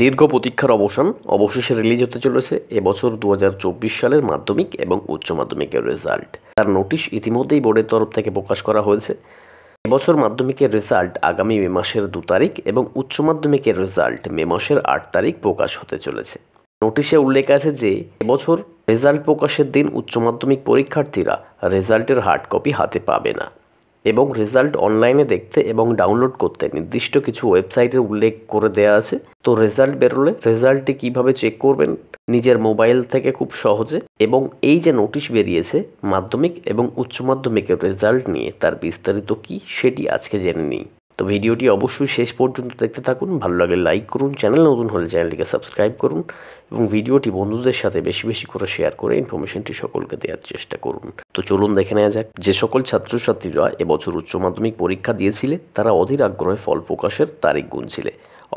দীর্ঘ প্রতীক্ষার অবসান অবশেষে রিলিজ হতে চলেছে এবছর 2024 সালের মাধ্যমিক এবং উচ্চ মাধ্যমিকের রেজাল্ট। তার নোটিশ ইতিমধ্যেই বোর্ডের তরফ থেকে প্রকাশ করা হয়েছে। এবছর মাধ্যমিকের রেজাল্ট আগামী মে মাসের 2 তারিখ এবং উচ্চ মাধ্যমিকের রেজাল্ট মে মাসের 8 তারিখ প্রকাশ হতে চলেছে। নোটিশে উল্লেখ আছে যে এবছর রেজাল্ট প্রকাশের দিন উচ্চ মাধ্যমিক পরীক্ষার্থীরা রেজাল্টের হার্ড কপি হাতে পাবে না এবং রেজাল্ট অনলাইনে দেখতে এবং ডাউনলোড করতে নির্দিষ্ট কিছু ওয়েবসাইটের উল্লেখ করে দেওয়া আছে। তো রেজাল্ট বেরোলে রেজাল্টটি কিভাবে চেক করবেন নিজের মোবাইল থেকে খুব সহজে, এবং এই যে নোটিশ বেরিয়েছে মাধ্যমিক এবং উচ্চ মাধ্যমিকের রেজাল্ট নিয়ে, তার বিস্তারিত কি সেটি আজকে জেনে নিই। তো ভিডিওটি অবশ্যই শেষ পর্যন্ত দেখতে থাকুন। ভালো লাগলে লাইক করুন, চ্যানেল নতুন হলে চ্যানেলটিকে সাবস্ক্রাইব করুন এবং ভিডিওটি বন্ধুদের সাথে বেশি বেশি করে শেয়ার করে ইনফরমেশনটি সকলকে দেওয়ার চেষ্টা করুন। তো চলুন দেখে নেওয়া যাক। যে সকল ছাত্রছাত্রীরা এবছর উচ্চ মাধ্যমিক পরীক্ষা দিয়েছিলে তারা অধীর আগ্রহে ফল প্রকাশের তারিখ গুনছিলে।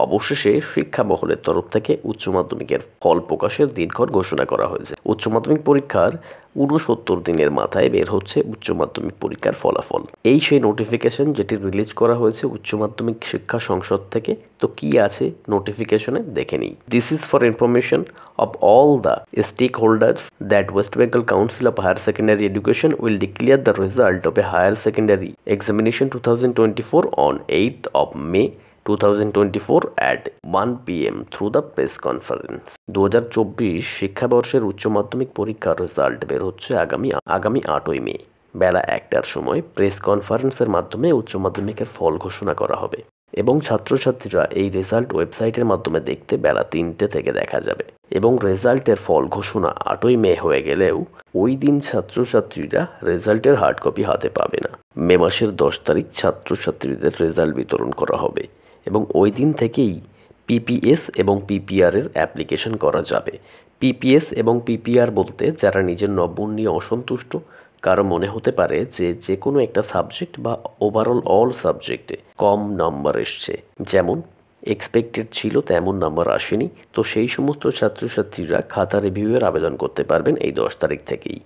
অবশেষে শিক্ষা মহলের তরফ থেকে উচ্চ মাধ্যমিকের ফল প্রকাশের দিনক্ষণ ঘোষণা করা হয়েছে। উচ্চ মাধ্যমিক পরীক্ষার 69 দিনের মাথায় বের হচ্ছে উচ্চ মাধ্যমিক পরীক্ষার ফলাফল। এই সেই নোটিফিকেশন যেটি রিলিজ করা হয়েছে উচ্চ মাধ্যমিক শিক্ষা সংসদ থেকে। তো কি আছে নোটিফিকেশনে দেখে নিই। This is for information of all the stakeholders that West Bengal Council of Higher Secondary Education will declare the result of a higher secondary examination 2024 on 8th of May 2024 at 1 PM through the press conference। 2024 শিক্ষাবর্ষের উচ্চ মাধ্যমিক পরীক্ষার result বের হচ্ছে আগামী 8ই মে বেলা 1টার সময় press কনফারেন্সের মাধ্যমে উচ্চ মাধ্যমিকের ফল ঘোষণা করা হবে এবং ছাত্রছাত্রীরা এই রেজাল্ট ওয়েবসাইটের মাধ্যমে দেখতে বেলা 3টে থেকে দেখা যাবে। এবং রেজাল্টের ফল ঘোষণা 8ই মে হয়ে গেলেও ওই দিন ছাত্রছাত্রীরা রেজাল্টের হার্ড কপি হাতে পাবে না। মে মাসের 10 তারিখ ছাত্রছাত্রীদের রেজাল্ট বিতরণ করা হবে এবং ওই দিন থেকেই পিপিএস এবং পিপিআর এর অ্যাপ্লিকেশন করা যাবে। পিপিএস এবং পিপিআর বলতে যারা নিজের নম্বর নিয়ে অসন্তুষ্ট, কারো মনে হতে পারে যে কোনো একটা সাবজেক্ট বা ওভারঅল অল সাবজেক্টে কম নাম্বার এসছে, যেমন এক্সপেক্টেড ছিল তেমন নাম্বার আসেনি, তো সেই সমস্ত ছাত্রছাত্রীরা খাতা রিভিউয়ের আবেদন করতে পারবেন এই 10 তারিখ থেকেই।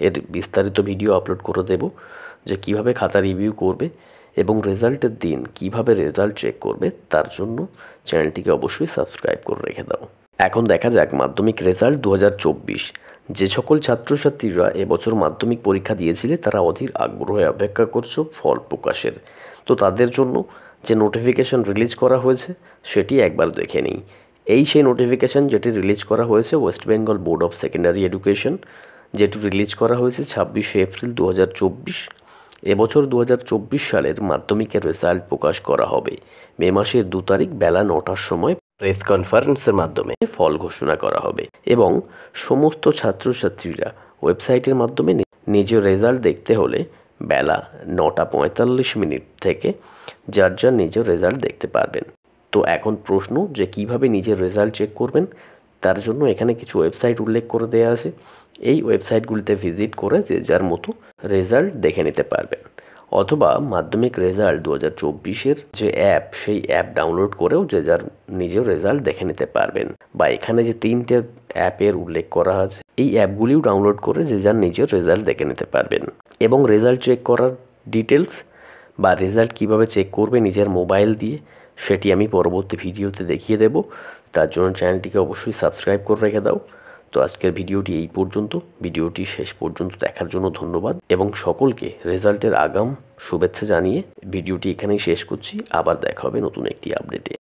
এর বিস্তারিত ভিডিও আপলোড করে দেব যে কিভাবে খাতা রিভিউ করবে এবং রেজাল্টের দিন কিভাবে রেজাল্ট চেক করবে। তার জন্য চ্যানেলটিকে অবশ্যই সাবস্ক্রাইব করে রেখে দাও। এখন দেখা যাক মাধ্যমিক রেজাল্ট 2024। যে সকল ছাত্রছাত্রীরা এবছর মাধ্যমিক পরীক্ষা দিয়েছিলে তারা অধীর আগ্রহে অপেক্ষা করছো ফল প্রকাশের। তো তাদের জন্য যে নোটিফিকেশন রিলিজ করা হয়েছে সেটি একবার দেখে নিই। এই সেই নোটিফিকেশন যেটি রিলিজ করা হয়েছে West Bengal board of secondary education, যেটি রিলিজ করা হয়েছে 26শে এপ্রিল 2024। এবছর 2024 সালের মাধ্যমিকের রেজাল্ট প্রকাশ করা হবে মে মাসের 2 তারিখ বেলা 9টার সময় প্রেস কনফারেন্সের মাধ্যমে ফল ঘোষণা করা হবে এবং সমস্ত ছাত্রছাত্রীরা ওয়েবসাইটের মাধ্যমে নিজের রেজাল্ট দেখতে হলে বেলা 9:45 থেকে যার নিজের রেজাল্ট দেখতে পারবেন। তো এখন প্রশ্ন যে কিভাবে নিজের রেজাল্ট চেক করবেন, তার জন্য এখানে কিছু ওয়েবসাইট উল্লেখ করে দেওয়া আছে। এই ওয়েবসাইটগুলিতে ভিজিট করে যে যার মতো রেজাল্ট দেখে নিতে পারবেন, অথবা মাধ্যমিক রেজাল্ট 2024-এর যে অ্যাপ সেই অ্যাপ ডাউনলোড করেও যে যার নিজের রেজাল্ট দেখে নিতে পারবেন। বা এখানে যে 3টে অ্যাপের উল্লেখ করা আছে এই অ্যাপগুলিও ডাউনলোড করে যে যার নিজের রেজাল্ট দেখে নিতে পারবেন। এবং রেজাল্ট চেক করার ডিটেলস বা রেজাল্ট কিভাবে চেক করবে নিজের মোবাইল দিয়ে সেটি আমি পরবর্তী ভিডিওতে দেখিয়ে দেব। তার জন্য চ্যানেলটিকে অবশ্যই সাবস্ক্রাইব করে রেখে দাও। তো আজকের ভিডিওটি এই পর্যন্ত। ভিডিওটি শেষ পর্যন্ত দেখার জন্য ধন্যবাদ এবং সকলকে রেজাল্টের আগাম শুভেচ্ছা জানিয়ে ভিডিওটি এখানেই শেষ করছি। আবার দেখা হবে নতুন একটি আপডেটে।